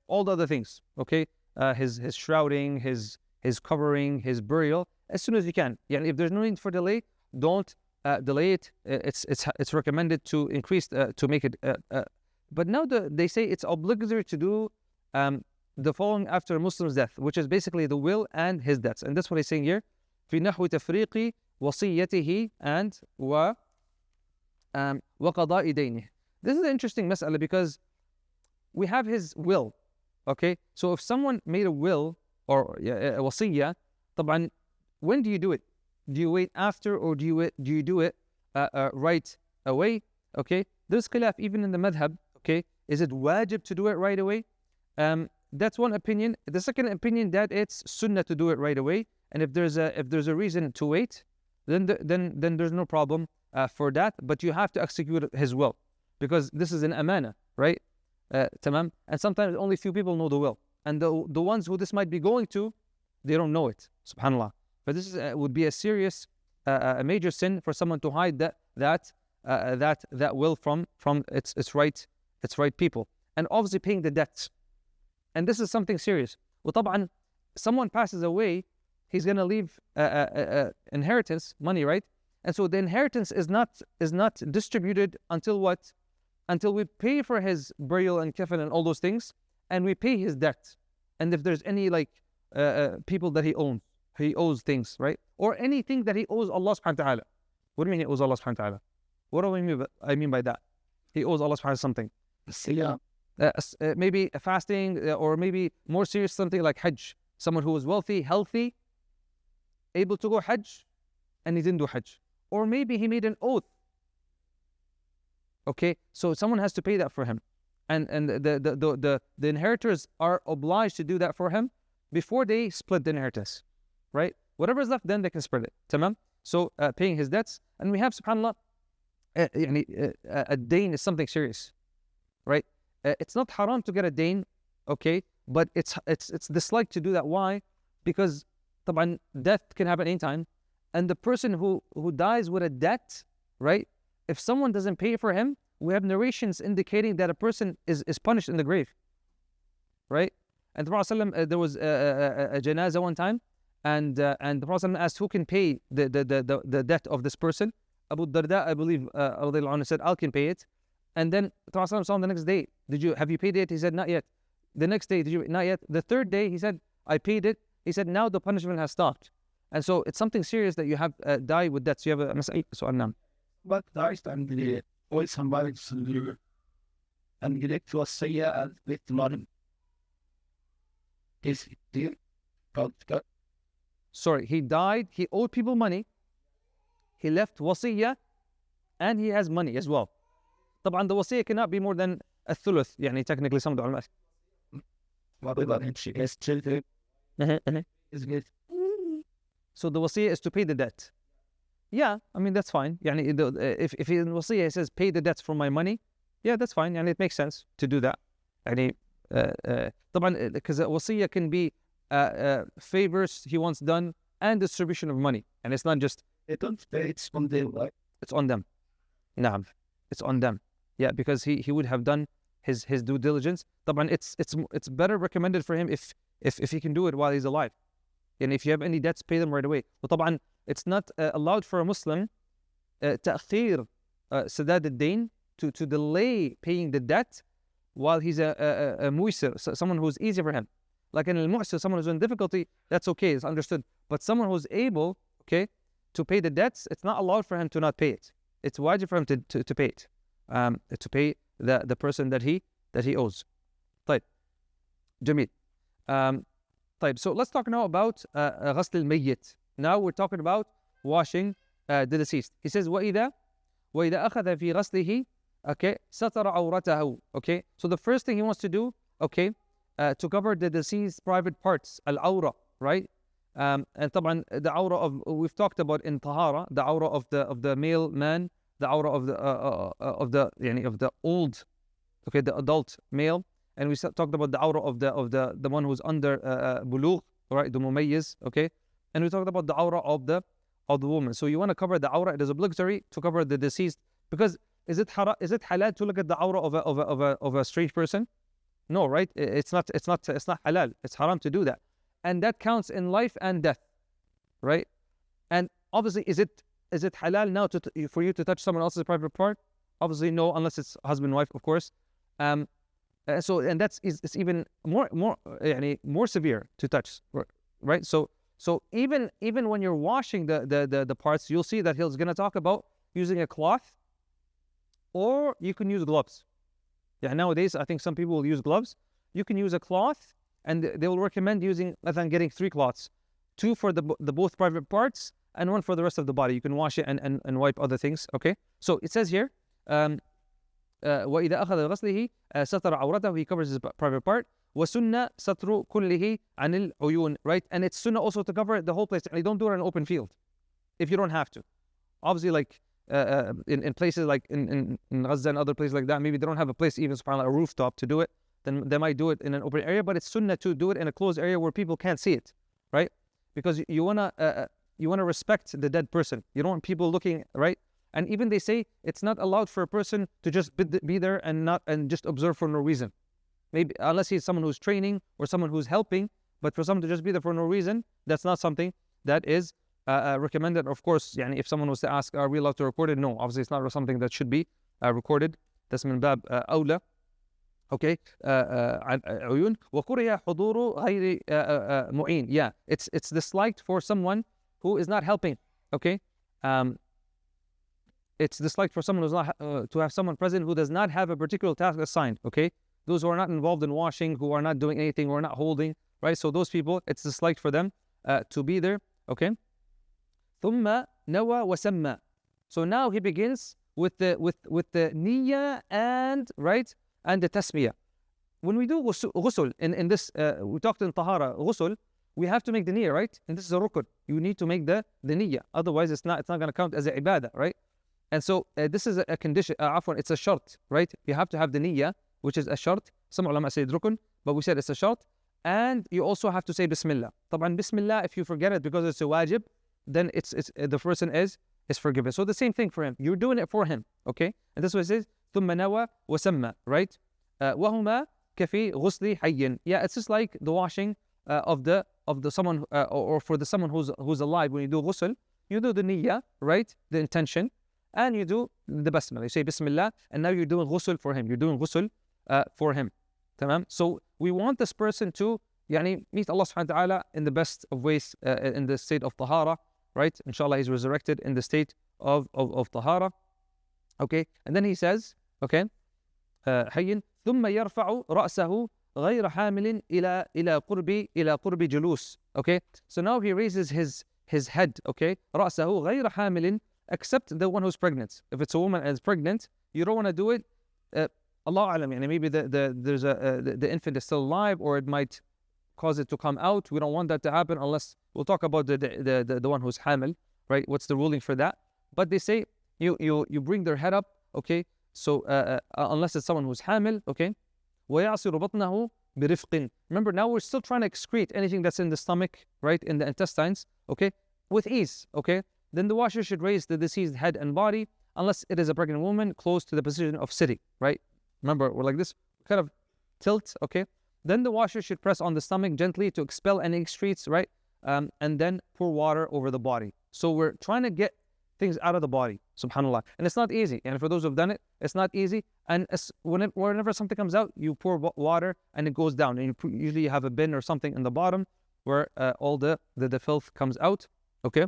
all the other things, okay? His shrouding, his covering, his burial as soon as you can. If there's no need for delay, don't delay it. It's recommended to increase to make it. But now they say it's obligatory to do the following after a Muslim's death, which is basically the will and his debts. And that's what he's saying here. في نحو تفريق وصيته and وقضاء دينه. This is an interesting mas'ala because we have his will, okay? So if someone made a will or a wasiyya, طبعا, when do you do it? Do you wait after, or do you do it right away? Okay, there's khilaf even in the madhab. Okay, is it wajib to do it right away? That's one opinion. The second opinion, that it's sunnah to do it right away, and if there's a reason to wait, then there's no problem for that. But you have to execute his will, because this is an amana, right? Tamam. And sometimes only few people know the will, and the ones who this might be going to, they don't know it. Subhanallah. But this would be a serious, a major sin for someone to hide that will from its right people, and obviously paying the debts. And this is something serious. وطبعا, someone passes away, he's going to leave inheritance money, right? And so the inheritance is not distributed until what? Until we pay for his burial and kafan and all those things, and we pay his debt. And if there's any people that he owes things, right? Or anything that he owes Allah subhanahu wa ta'ala. What do you mean he owes Allah subhanahu wa ta'ala? What do I mean by that? He owes Allah subhanahu wa ta'ala something.
Yeah.
Maybe a fasting, or maybe more serious, something like Hajj. Someone who is wealthy, healthy, able to go Hajj, and he didn't do Hajj. Or maybe he made an oath. Okay, so someone has to pay that for him. And the inheritors are obliged to do that for him before they split the inheritance. Right? Whatever is left, then they can spread it. Tamam? So paying his debts. And we have, subhanAllah, a dain is something serious. Right? It's not haram to get a dain, okay? But it's disliked to do that. Why? Because طبعا, death can happen anytime. And the person who dies with a debt, right? If someone doesn't pay for him, we have narrations indicating that a person is punished in the grave. Right? And the Prophet ﷺ, there was a janazah one time, and the Prophet ﷺ asked who can pay the debt of this person. Abu Darda, I believe, said, I can pay it. And then the Prophet ﷺ saw him the next day. Have you paid it? He said, not yet. The next day, not yet. The third day, he said, I paid it. He said, now the punishment has stopped. And so it's something serious that you have died with that. So you have a mas'ala. So
But there is time always somebody to and get to a say with money. Is it dear?
Sorry, he died, he owed people money, he left wasiyah, and he has money as well. طبعا the wasiyah cannot be more than a thuluth, technically some of the ulama. So the wasiyah is to pay the debt. Yeah, I mean, that's fine. If in wasiyah it says pay the debts from my money, yeah, that's fine. And it makes sense to do that. طبعا, because wasiyah can be favors he wants done and distribution of money. And it's not just...
It's on them, right?
It's on them. Naam. It's on them. Yeah, because he would have done his due diligence. طبعا, it's better recommended for him if he can do it while he's alive. And if you have any debts, pay them right away. وطبعا, it's not allowed for a Muslim تأخير سداد الدين, to delay paying the debt while he's a muisir, someone who's easy for him. Like in al-mu'sir, someone who's in difficulty, that's okay, it's understood. But someone who's able, okay, to pay the debts, it's not allowed for him to not pay it. It's wajib for him to pay it, to pay the person that he owes. طيب. جميل. طيب. So let's talk now about غسل الميت. Now we're talking about washing the deceased. He says وإذا أخذ في غسله, okay, ستر عورته. Okay, so the first thing he wants to do, okay, to cover the deceased's private parts, al-awra, right? And طبعا, the awra of, we've talked about in tahara, the awra of the male man, the awra of the old, okay, the adult male, and we talked about the awra of the one who's under bulugh, right, the mumayyiz, okay, and we talked about the awra of the woman. So you want to cover the awra. It is obligatory to cover the deceased, because Is it halal to look at the aura of a strange person? No, right? It's not halal. It's haram to do that. And that counts in life and death, right? And obviously, is it halal now for you to touch someone else's private part? Obviously, no, unless it's husband and wife, of course. And that's it's even more severe to touch, right? So even when you're washing the parts, you'll see that he's going to talk about using a cloth, or you can use gloves. Yeah, nowadays I think some people will use gloves. You can use a cloth, and they will recommend using, rather than getting 3 cloths, 2 for the both private parts and 1 for the rest of the body. You can wash it and wipe other things. Okay, so it says here, وإذا أخذ غسله ستر عورته, he covers his private part. وسنة ستر كله عن العيون, right? And it's sunnah also to cover the whole place. You don't do it in an open field if you don't have to. Obviously, like in places like in Gaza and other places like that, maybe they don't have a place, even subhanAllah, a rooftop to do it, then they might do it in an open area. But it's sunnah to do it in a closed area where people can't see it, right? Because you wanna respect the dead person. You don't want people looking, right? And even they say it's not allowed for a person to just be there and just observe for no reason. Maybe unless he's someone who's training or someone who's helping, but for someone to just be there for no reason, that's not something that is recommended. Of course, يعني if someone was to ask, are we allowed to record it? No, obviously it's not something that should be recorded. That's من باب أولى. Okay. عيون وكره حضور غير معين. Yeah, it's disliked for someone who is not helping. Okay. It's disliked for someone who's not to have someone present who does not have a particular task assigned. Okay, those who are not involved in washing, who are not doing anything, who are not holding, right? So those people, it's disliked for them to be there. Okay. ثم نوى وسمى. So now he begins with the niyyah and the tasmiyah. When we do ghusl in this, we talked in tahara ghusl, we have to make the niyyah, right? And this is a rukun. You need to make the niyyah. Otherwise, it's not going to count as a ibadah, right? And so this is a condition, it's a shart, right? You have to have the niyyah, which is a shart. Some ulama say rukun, but we said it's a shart. And you also have to say Bismillah. طبعا Bismillah, if you forget it because it's a wajib, then it's the person is forgiven. So the same thing for him. You're doing it for him, okay? And this is what it says, ثم نوى وسمى, right? وهما كفي غسل حي. Yeah, it's just like the washing of the someone or for the someone who's alive. When you do ghusl, you do the niyyah, right? The intention. And you do the basmala. You say Bismillah, and now you're doing ghusl for him. You're doing ghusl for him. Tamam? So we want this person to meet Allah subhanahu wa ta'ala in the best of ways, in the state of tahara, right? Inshallah, he's resurrected in the state of tahara. Okay? And then he says, okay, حي ثم يرفع رأسه غير حامل إلى قرب جلوس. Okay? So now he raises his head, okay? رأسه غير حامل, except the one who's pregnant. If it's a woman and is pregnant, you don't want to do it. Allah alam, maybe the infant is still alive, or it might cause it to come out. We don't want that to happen unless we'll talk about the one who's hamil, right? What's the ruling for that? But they say you bring their head up, okay? So unless it's someone who's hamil, okay? ويعصر بطنه برفق. Remember, now we're still trying to excrete anything that's in the stomach, right? In the intestines, okay? With ease, okay? Then the washer should raise the deceased head and body, unless it is a pregnant woman close to the position of sitting, right? Remember, we're like this, kind of tilt, okay? Then the washer should press on the stomach gently to expel any excretes, right? And then pour water over the body. So we're trying to get things out of the body, subhanAllah. And it's not easy. And for those who've done it, it's not easy. And whenever something comes out, you pour water and it goes down. And usually you have a bin or something in the bottom where all the filth comes out, okay?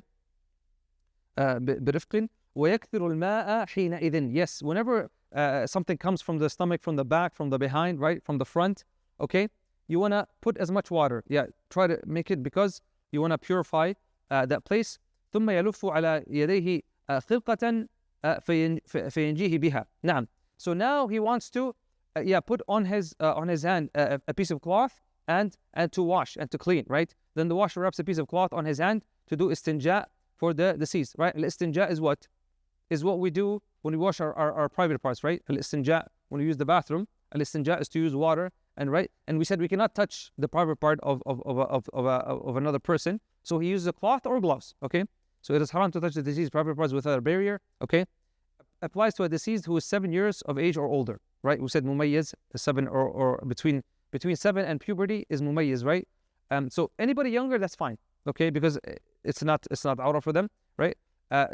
برفق ويكثر الماء حينئذ. Yes, whenever something comes from the stomach, from the back, from the behind, right, from the front, okay, you want to put as much water. Yeah, try to make it, because you want to purify that place. ثم يلف على يديه خرقة فينجيه بها. نعم. So now he wants to put on his hand a piece of cloth and to wash and to clean, right? Then the washer wraps a piece of cloth on his hand to do istinja for the deceased, right? Al-istinja is what? Is what we do when we wash our private parts, right? Al-istinja, when we use the bathroom, al-istinja is to use water, and we said we cannot touch the private part of another person. So he uses a cloth or gloves, okay? So it is haram to touch the deceased private parts without a barrier, okay? applies to a deceased who is 7 years of age or older, right? We said mumayyiz, 7 or between 7 and puberty is mumayyiz, right? So anybody younger, that's fine, okay, because it's not awrah for them, right?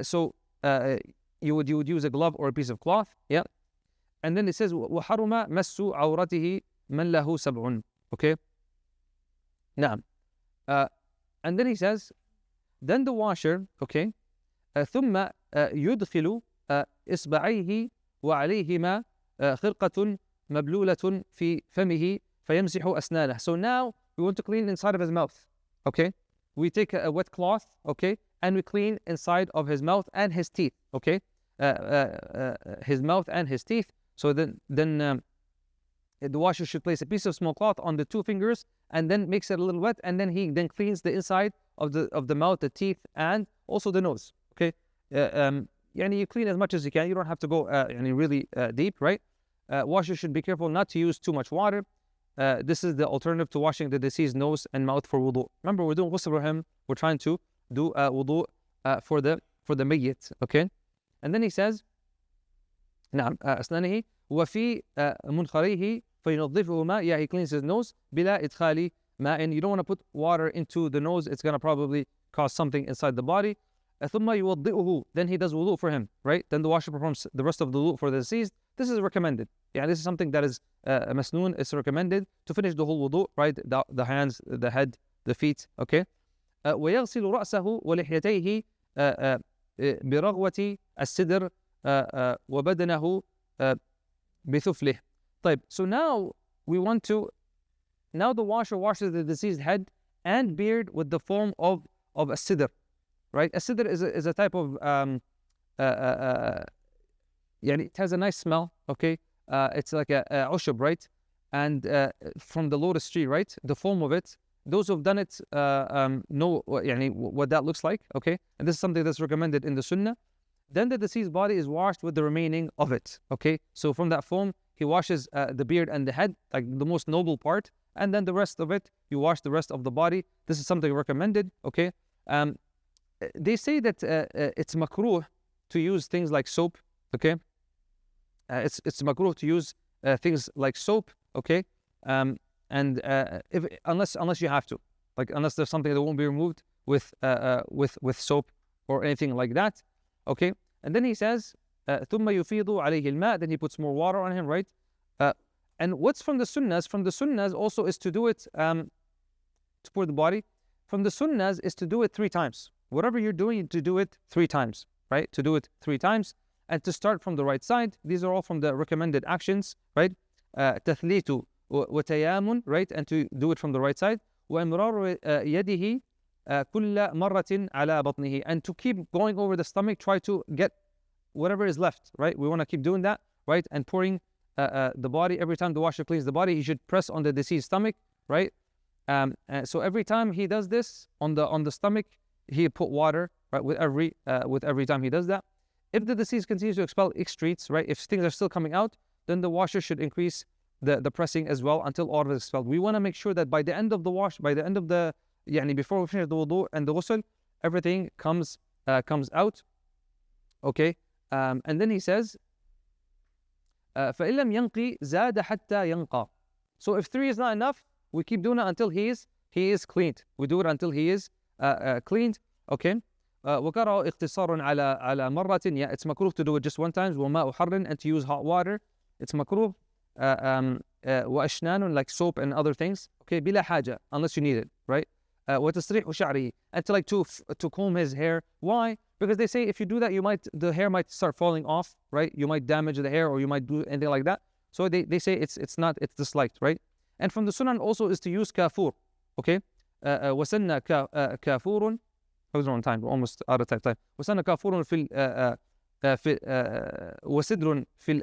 So you would use a glove or a piece of cloth, yeah. And then it says وحرم مس عورته من له سبع, okay. نعم. And then he says, then the washer, okay, ثم يدخل إصبعيه وعليهما خرقة مبلولة في فمه فيمسح أسنانه. So now we want to clean inside of his mouth, okay. We take a wet cloth, okay, and we clean inside of his mouth and his teeth, okay. His mouth and his teeth. So then the washer should place a piece of small cloth on the 2 fingers and then makes it a little wet, and then he cleans the inside of the mouth, the teeth, and also the nose, okay. You clean as much as you can. You don't have to go really deep, right? Washer should be careful not to use too much water. This is the alternative to washing the deceased nose and mouth for wudu. Remember, we're doing ghusl for him. We're trying to do wudu for the mayyit, okay? And then he says, نعم أسنانه وفي منخريه فينظفهما. Yeah, he cleans his nose بلا إدخال ماء. You don't want to put water into the nose. It's going to probably cause something inside the body. ثم يوضئه. Then he does wudu for him, right? Then the washer performs the rest of the wudu for the deceased. This is recommended. Yeah, this is something that is masnoon. It's recommended to finish the whole wudu, right? The hands, the head, the feet, okay? ويغسل رأسه ولحيتيه برغوة السدر وبدنه بثفله. طيب, so now we want to, now the washer washes the deceased head and beard with the form of a sidr, right? A sidr is a type of it has a nice smell, okay? It's like a ushub, right? And from the lotus tree, right? The form of it, those who've done it know what that looks like, okay? And this is something that's recommended in the sunnah. Then the deceased body is washed with the remaining of it, okay? So from that form, he washes the beard and the head, like the most noble part, and then the rest of it, you wash the rest of the body. This is something recommended, okay? They say that it's makruh to use things like soap, okay? It's makruh to use things like soap, okay? Unless you have to, like unless there's something that won't be removed with soap or anything like that, okay? And then he says, ثم يفيض عليه الماء. Then he puts more water on him, right? And what's from the sunnahs? From the sunnahs also is to do it to pour the body. From the sunnahs is to do it 3 times. Whatever you're doing, to do it 3 times, right? To do it 3 times and to start from the right side. These are all from the recommended actions, right? تثليت وتيامن, right? And to do it from the right side. وإمرار يده كل مرة على بطنه. And to keep going over the stomach, try to get whatever is left, right? We want to keep doing that, right? And pouring the body. Every time the washer cleans the body, he should press on the deceased stomach, right? So every time he does this on the stomach, he put water, right? With every time he does that. If the deceased continues to expel excretes, right? If things are still coming out, then the washer should increase the pressing as well until all of it is expelled. We want to make sure that by the end of the wash, by the end of the before we finish the wudu and the ghusl, everything comes out, okay? And then he says, فإن لم ينقي زاد حتى ينقى. So if 3 is not enough, we keep doing it until he is cleaned. We do it until he is cleaned, okay? وكره اختصار على مرة. Yeah, it's makruh to do it just 1 time. وماء حر, and to use hot water. It's makruh. وأشنان, like soap and other things, okay? بلا حاجة, unless you need it, right? وتسريح شعره, and to comb his hair. Why? Because they say if you do that, the hair might start falling off, right? You might damage the hair, or you might do anything like that. So they say it's disliked, right? And from the sunnah also is to use kafur, okay? وسن كافور. I was wrong time. We're almost out of time. وسن كافور في وسدر في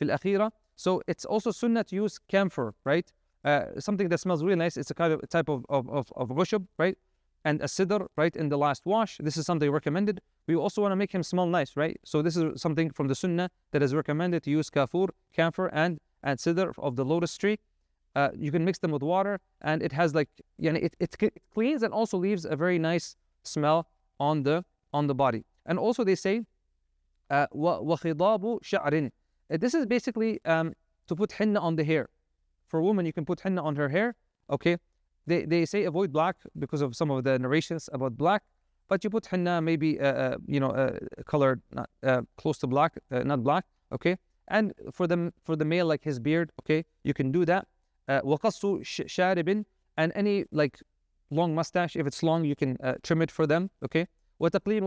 الأخيرة. So it's also sunnah to use camphor, right? Something that smells really nice. It's a kind of type of ushub, right? And a sidr, right, in the last wash. This is something recommended. We also want to make him smell nice, right? So this is something from the sunnah that is recommended, to use kafur, camphor, and sidr of the lotus tree. You can mix them with water, and it has like, it cleans and also leaves a very nice smell on the body. And also they say وخضاب شعر. This is basically to put henna on the hair. For a woman, you can put henna on her hair. Okay, they say avoid black because of some of the narrations about black, but you put henna maybe color not close to black, not black. Okay, and for the male, like his beard, okay, you can do that. وقص شارب, and any like long mustache, if it's long, you can trim it for them. Okay, وتقليم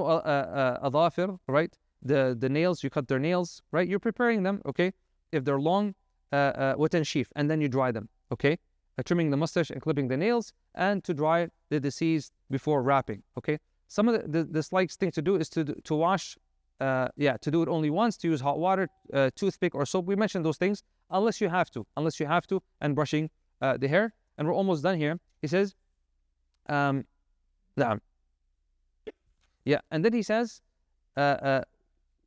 أظافر, right? The nails, you cut their nails, right? You're preparing them, okay? If they're long, وتنشيف, and then you dry them, okay? Trimming the mustache and clipping the nails, and to dry the deceased before wrapping, okay? Some of the slight thing to do is to wash, to do it only once, to use hot water, toothpick or soap. We mentioned those things, unless you have to, and brushing the hair. And we're almost done here. He says, and then he says,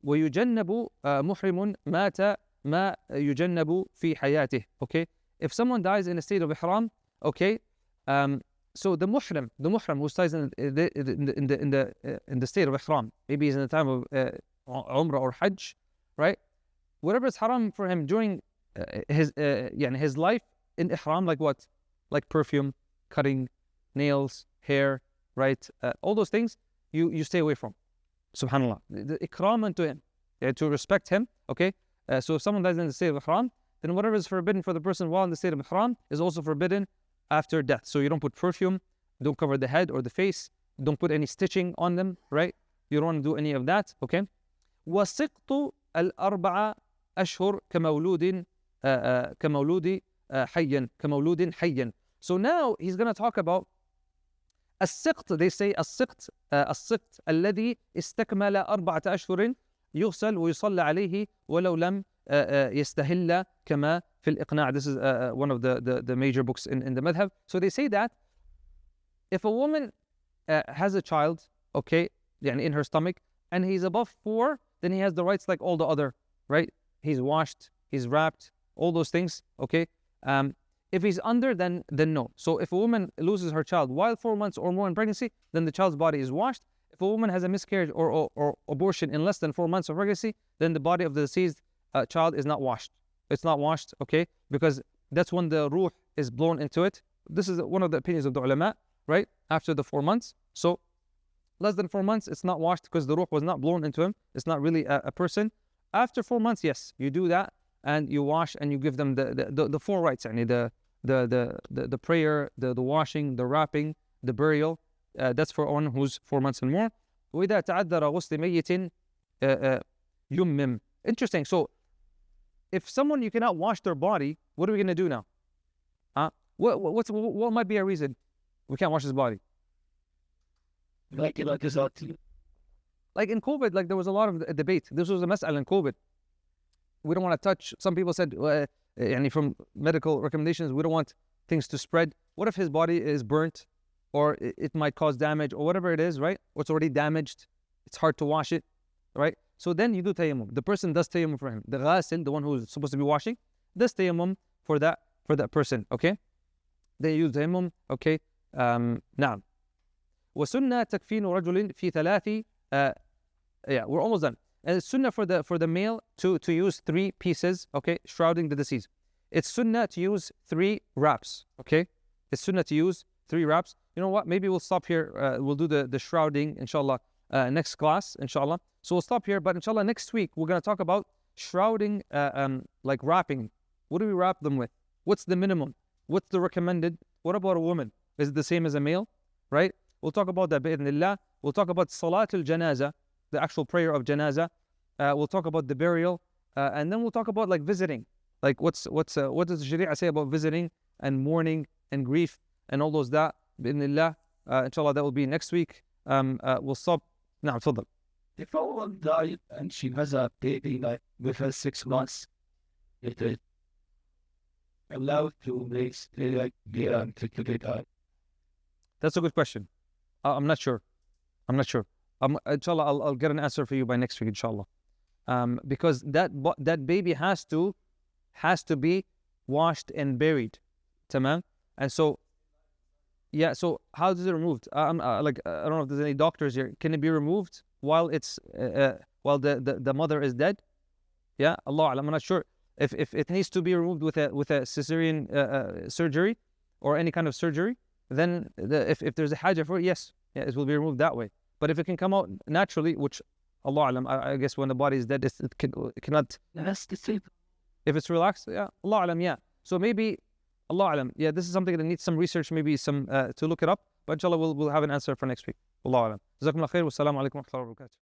ويجنب محرم مات ما يجنب في حياته. Okay, if someone dies in a state of ihram, okay, so the muhrim who dies in the state of ihram, maybe he's in the time of umrah or hajj, right? Whatever is haram for him during his life in ihram, like what? Like perfume, cutting nails, hair, right? All those things you stay away from. Subhanallah, the ikram to him, to respect him. Okay, so if someone dies in the state of ihram, then whatever is forbidden for the person while in the state of ihram is also forbidden after death. So you don't put perfume, don't cover the head or the face, don't put any stitching on them, right? You don't want to do any of that. Okay. وسقط الأربع أشهر كمولود حيا. So now he's going to talk about السقط. They say السقط الذي استكمل 4 أشهر يغسل ويصلى عليه ولو لم يستهل كما في الإقناع. This is one of the major books in the madhab. So they say that if a woman has a child, okay, in her stomach, and he's above 4, then he has the rights like all the other, right? He's washed, he's wrapped, all those things, okay? If he's under, then no. So if a woman loses her child while 4 months or more in pregnancy, then the child's body is washed. If a woman has a miscarriage or abortion in less than 4 months of pregnancy, then the body of the deceased child is not washed. It's not washed, okay? Because that's when the ruh is blown into it. This is one of the opinions of the ulama, right? After the 4 months. So less than 4 months, it's not washed because the ruh was not blown into him. It's not really a person. After 4 months, yes, you do that and you wash and you give them the 4 rights. The prayer, the washing, the wrapping, the burial. That's for one who's 4 months and more. وإذا تعذر غسل ميت يمم. Interesting. So if someone, you cannot wash their body, what are we going to do now? What might be a reason we can't wash his body?
Like in
COVID, like there was a lot of debate. This was a mas'ala in COVID. We don't want to touch. Some people said, from medical recommendations, we don't want things to spread. What if his body is burnt, or it might cause damage, or whatever it is, right? Or it's already damaged. It's hard to wash it, right? So then you do tayammum. The person does tayammum for him. The ghasil, the one who's supposed to be washing, does tayammum for that person, okay? They use tayammum, okay? نعم. وسنة تكفين رجل في 3. We're almost done. And it's sunnah for the male to use 3 pieces, okay, shrouding the deceased. It's sunnah to use 3 wraps, okay? It's sunnah to use 3 wraps. You know what? Maybe we'll stop here. We'll do the shrouding, inshallah, next class, inshallah. So we'll stop here, but inshallah, next week, we're going to talk about shrouding, like wrapping. What do we wrap them with? What's the minimum? What's the recommended? What about a woman? Is it the same as a male, right? We'll talk about that, bi'idhnillah. We'll talk about Salat al-Janaza, the actual prayer of Janaza. We'll talk about the burial, and then we'll talk about like visiting. Like what does the Sharia say about visiting and mourning and grief and all those that, bi'idhnillah. Inshallah, that will be next week. We'll stop. Now, tafadhal.
If a woman died and she has a baby like with her 6 months, it is allowed to make like the
That's a good question. I'm not sure. Inshallah, I'll get an answer for you by next week, inshallah. Because that baby has to be washed and buried, tamam. And so, yeah. So how is it removed? I don't know if there's any doctors here. Can it be removed while it's while the mother is dead. Yeah, Allah Alam, I'm not sure if it needs to be removed with a cesarean surgery or any kind of surgery. Then if there's a haja for it, yes, yeah, it will be removed that way. But if it can come out naturally, which Allah Alam, I guess when the body is dead, it cannot.
That's the same.
If it's relaxed, yeah, Allah Alam, yeah. So maybe, Allah Alam, yeah, this is something that needs some research, maybe some to look it up. But inshallah, we'll have an answer for next week. Allah Alam. Jazakumullah khair. Wassalamu alaikum wa rahmatullahi wa barakatuh.